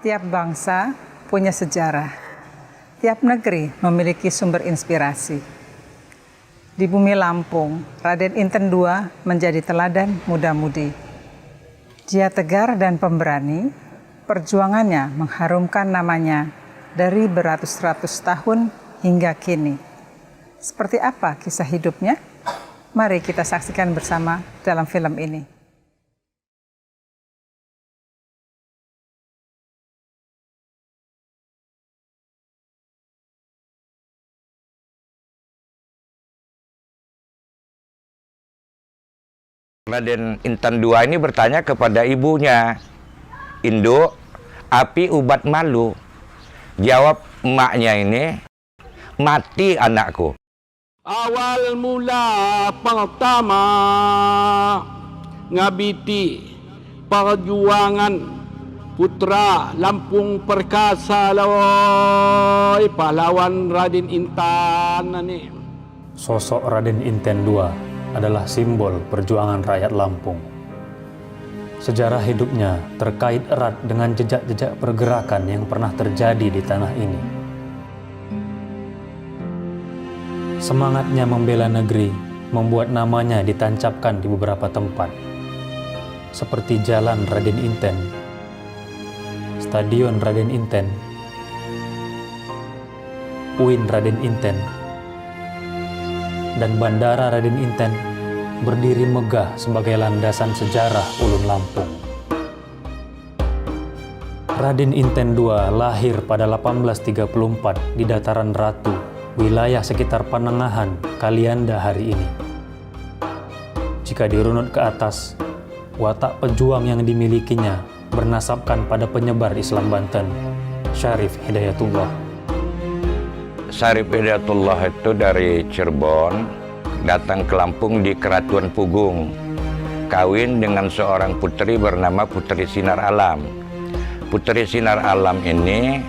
Tiap bangsa punya sejarah. Tiap negeri memiliki sumber inspirasi. Di bumi Lampung, Raden Inten II menjadi teladan muda-mudi. Dia tegar dan pemberani, perjuangannya mengharumkan namanya dari beratus-ratus tahun hingga kini. Seperti apa kisah hidupnya? Mari kita saksikan bersama dalam film ini. Raden Inten II ini bertanya kepada ibunya, "Induk, api ubat malu?" Jawab emaknya ini, "Mati anakku." Awal mula pertama ngabiti perjuangan putra Lampung Perkasa lawai pahlawan Raden Inten ni. Sosok Raden Inten II adalah simbol perjuangan rakyat Lampung. Sejarah hidupnya terkait erat dengan jejak-jejak pergerakan yang pernah terjadi di tanah ini. Semangatnya membela negeri membuat namanya ditancapkan di beberapa tempat, seperti Jalan Raden Inten, Stadion Raden Inten, UIN Raden Inten, dan Bandara Raden Inten berdiri megah sebagai landasan sejarah ulun Lampung. Raden Inten II lahir pada 1834 di Dataran Ratu, wilayah sekitar Panengahan, Kalianda hari ini. Jika dirunut ke atas, watak pejuang yang dimilikinya bernasabkan pada penyebar Islam Banten, Syarif Hidayatullah. Syarif Hidayatullah itu dari Cirebon, datang ke Lampung di Keratuan Pugung, kawin dengan seorang putri bernama Putri Sinar Alam. Putri Sinar Alam ini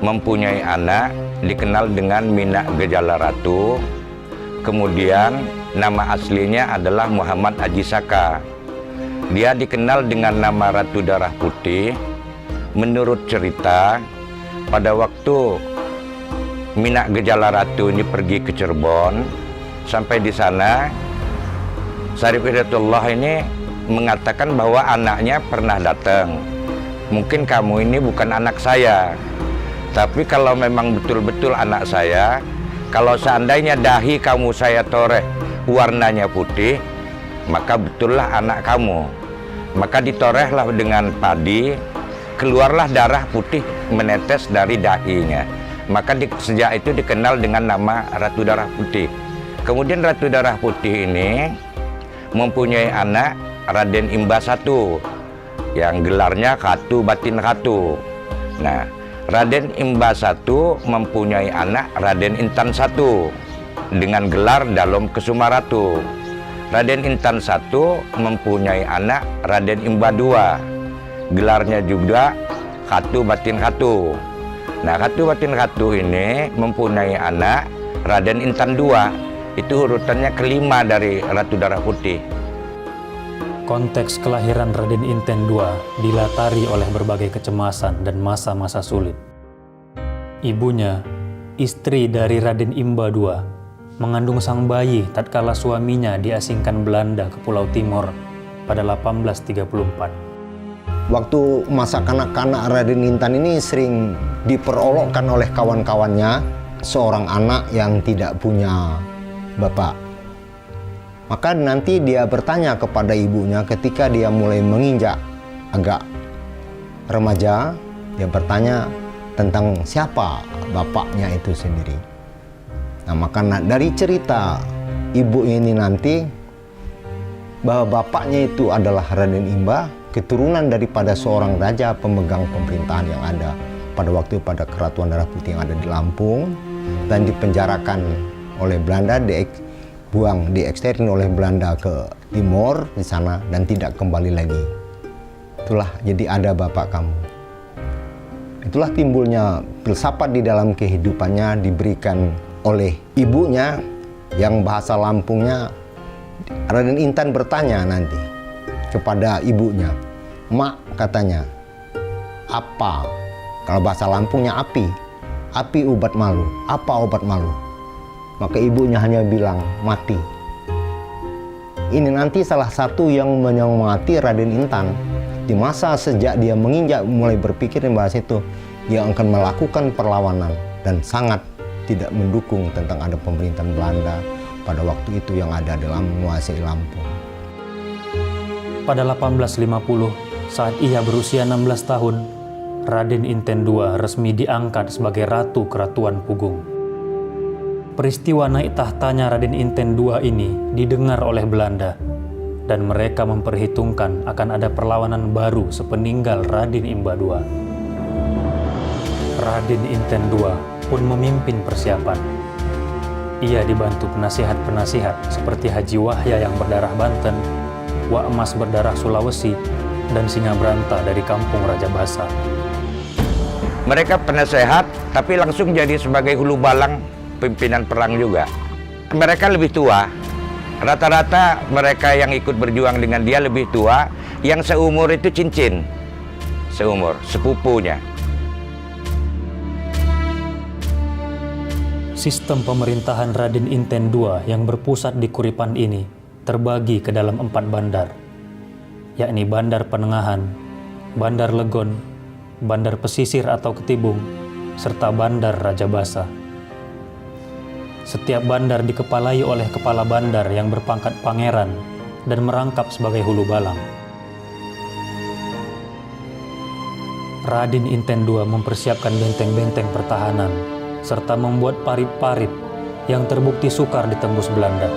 mempunyai anak dikenal dengan Minak Gejala Ratu. Kemudian nama aslinya adalah Muhammad Haji Saka. Dia dikenal dengan nama Ratu Darah Putih. Menurut cerita, pada waktu Minak Gejala Ratu ini pergi ke Cirebon, sampai di sana Syarif Hidayatullah ini mengatakan bahwa anaknya pernah datang. "Mungkin kamu ini bukan anak saya, tapi kalau memang betul-betul anak saya, kalau seandainya dahi kamu saya toreh warnanya putih, maka betullah anak kamu." Maka ditorehlah dengan padi, keluarlah darah putih menetes dari dahinya. Maka sejak itu dikenal dengan nama Ratu Darah Putih. Kemudian Ratu Darah Putih ini mempunyai anak Raden Imba I, yang gelarnya Khatu Batin Khatu. Nah, Raden Imba I mempunyai anak Raden Inten I dengan gelar Dalom Kesumaratu. Raden Inten I mempunyai anak Raden Imba II, gelarnya juga Khatu Batin Khatu. Nah, Khatu Batin Khatu ini mempunyai anak Raden Inten II. Itu urutannya kelima dari Ratu Darah Putih. Konteks kelahiran Raden Inten II dilatari oleh berbagai kecemasan dan masa-masa sulit. Ibunya, istri dari Raden Imba II, mengandung sang bayi tatkala suaminya diasingkan Belanda ke Pulau Timor pada 1834. Waktu masa kanak-kanak Raden Inten ini sering diperolokkan oleh kawan-kawannya, seorang anak yang tidak punya bapak. Maka nanti dia bertanya kepada ibunya ketika dia mulai menginjak agak remaja, dia bertanya tentang siapa bapaknya itu sendiri. Nah, maka dari cerita ibu ini nanti bahwa bapaknya itu adalah Raden Imba, keturunan daripada seorang raja pemegang pemerintahan yang ada pada waktu pada Keratuan Darah Putih yang ada di Lampung, dan dipenjarakan oleh Belanda, diekstermin oleh Belanda ke Timor di sana dan tidak kembali lagi. Itulah jadi ada bapak kamu. Itulah timbulnya filsafat di dalam kehidupannya diberikan oleh ibunya yang bahasa Lampungnya. Raden Inten bertanya nanti kepada ibunya, "Mak," katanya, apa? Kalau bahasa Lampungnya api. Api obat malu. Apa obat malu? Maka ibunya hanya bilang mati. Ini nanti salah satu yang menyemangati Raden Intan. Di masa sejak dia menginjak mulai berpikir bahas itu, dia akan melakukan perlawanan dan sangat tidak mendukung tentang ada pemerintahan Belanda pada waktu itu yang ada dalam menguasai Lampung. Pada 1850, saat ia berusia 16 tahun, Raden Inten II resmi diangkat sebagai Ratu Keratuan Pugung. Peristiwa naik tahtanya Raden Inten II ini didengar oleh Belanda, dan mereka memperhitungkan akan ada perlawanan baru sepeninggal Raden Imba II. Raden Inten II pun memimpin persiapan. Ia dibantu penasihat-penasihat seperti Haji Wahya yang berdarah Banten, Wak Emas berdarah Sulawesi, dan Singabranta dari kampung Raja Basa. Mereka penasehat, tapi langsung jadi sebagai hulu balang pimpinan perang juga. Mereka lebih tua. Rata-rata mereka yang ikut berjuang dengan dia lebih tua, yang seumur itu cincin. Seumur, sepupunya. Sistem pemerintahan Raden Inten II yang berpusat di Kuripan ini terbagi ke dalam 4 bandar, yakni Bandar Penengahan, Bandar Legon, Bandar Pesisir atau Ketibung, serta Bandar Raja Basa. Setiap bandar dikepalai oleh kepala bandar yang berpangkat pangeran dan merangkap sebagai hulu balang. Raden Inten II mempersiapkan benteng-benteng pertahanan serta membuat parit-parit yang terbukti sukar ditembus Belanda.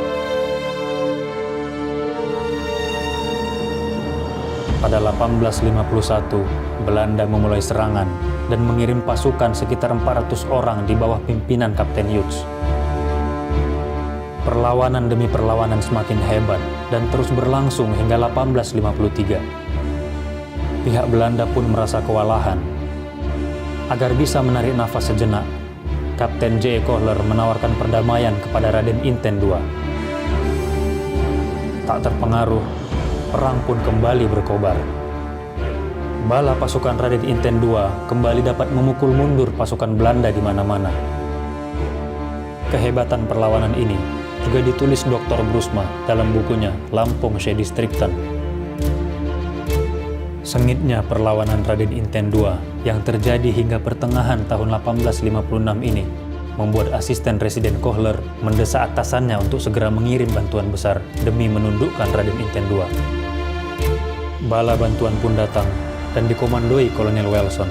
Pada 1851, Belanda memulai serangan dan mengirim pasukan sekitar 400 orang di bawah pimpinan Kapten Hughes. Perlawanan demi perlawanan semakin hebat dan terus berlangsung hingga 1853. Pihak Belanda pun merasa kewalahan. Agar bisa menarik nafas sejenak, Kapten J. Kohler menawarkan perdamaian kepada Raden Inten II. Tak terpengaruh, perang pun kembali berkobar. Bala pasukan Raden Inten II kembali dapat memukul mundur pasukan Belanda di mana-mana. Kehebatan perlawanan ini juga ditulis Dr. Brusma dalam bukunya Lampung Sedistrikten. Sengitnya perlawanan Raden Inten II yang terjadi hingga pertengahan tahun 1856 ini membuat asisten Residen Kohler mendesak atasannya untuk segera mengirim bantuan besar demi menundukkan Raden Inten II. Bala bantuan pun datang dan dikomandoi Kolonel Wilson.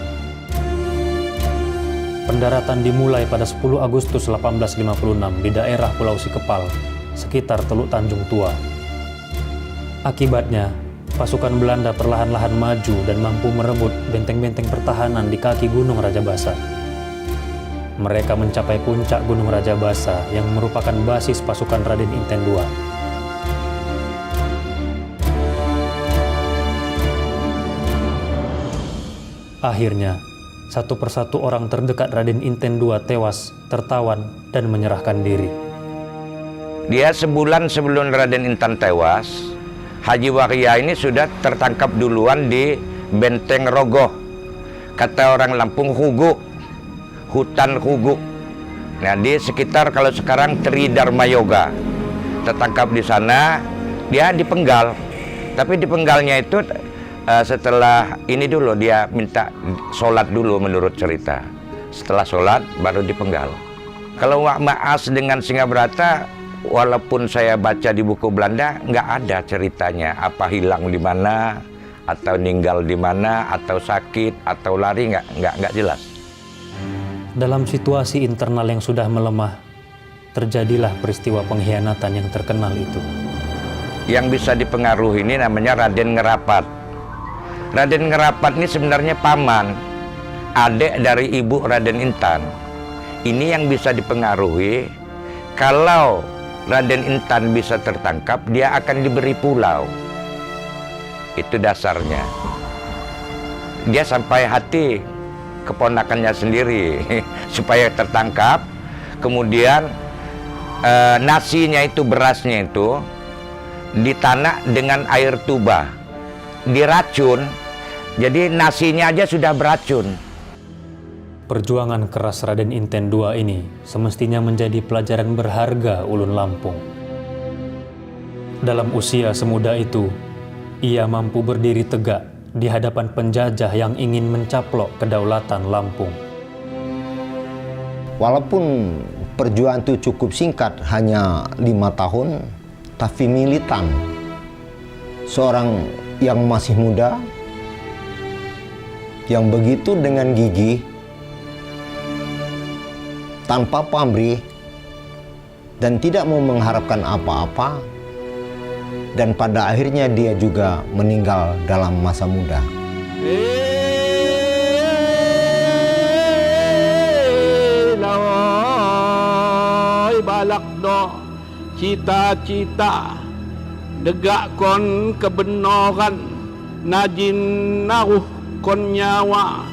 Pendaratan dimulai pada 10 Agustus 1856 di daerah Pulau Sikepal, sekitar Teluk Tanjung Tua. Akibatnya, pasukan Belanda perlahan-lahan maju dan mampu merebut benteng-benteng pertahanan di kaki Gunung Raja Basa. Mereka mencapai puncak Gunung Raja Basa yang merupakan basis pasukan Raden Inten II. Akhirnya, satu persatu orang terdekat Raden Inten II tewas, tertawan, dan menyerahkan diri. Dia sebulan sebelum Raden Intan tewas, Haji Wahya ini sudah tertangkap duluan di Benteng Rogoh. Kata orang Lampung, Hugu, hutan Hugu. Nah, di sekitar kalau sekarang Tridharma Yoga. Tertangkap di sana, dia dipenggal. Tapi dipenggalnya itu setelah ini dulu dia minta sholat dulu menurut cerita. Setelah sholat baru dipenggal. Kalau Wak Maas dengan Singabrata, walaupun saya baca di buku Belanda nggak ada ceritanya apa hilang di mana atau meninggal di mana atau sakit atau lari, nggak jelas. Dalam situasi internal yang sudah melemah, terjadilah peristiwa pengkhianatan yang terkenal itu. Yang bisa dipengaruhi ini namanya Raden Ngerapat. Raden Ngerapat ini sebenarnya paman, adik dari ibu Raden Intan. Ini yang bisa dipengaruhi. Kalau Raden Intan bisa tertangkap, dia akan diberi pulau. Itu dasarnya. Dia sampai hati keponakannya sendiri supaya tertangkap. Kemudian nasinya itu, berasnya itu ditanak dengan air tuba, diracun. Jadi nasinya aja sudah beracun. Perjuangan keras Raden Inten II ini semestinya menjadi pelajaran berharga ulun Lampung. Dalam usia semuda itu, ia mampu berdiri tegak di hadapan penjajah yang ingin mencaplok kedaulatan Lampung. Walaupun perjuangan itu cukup singkat, hanya 5 tahun, tapi militan. Seorang yang masih muda, yang begitu dengan gigih, tanpa pamrih, dan tidak mau mengharapkan apa-apa, dan pada akhirnya dia juga meninggal dalam masa muda. Lawai balak do cita-cita degak kon kebenaran najin naruh kon nyawa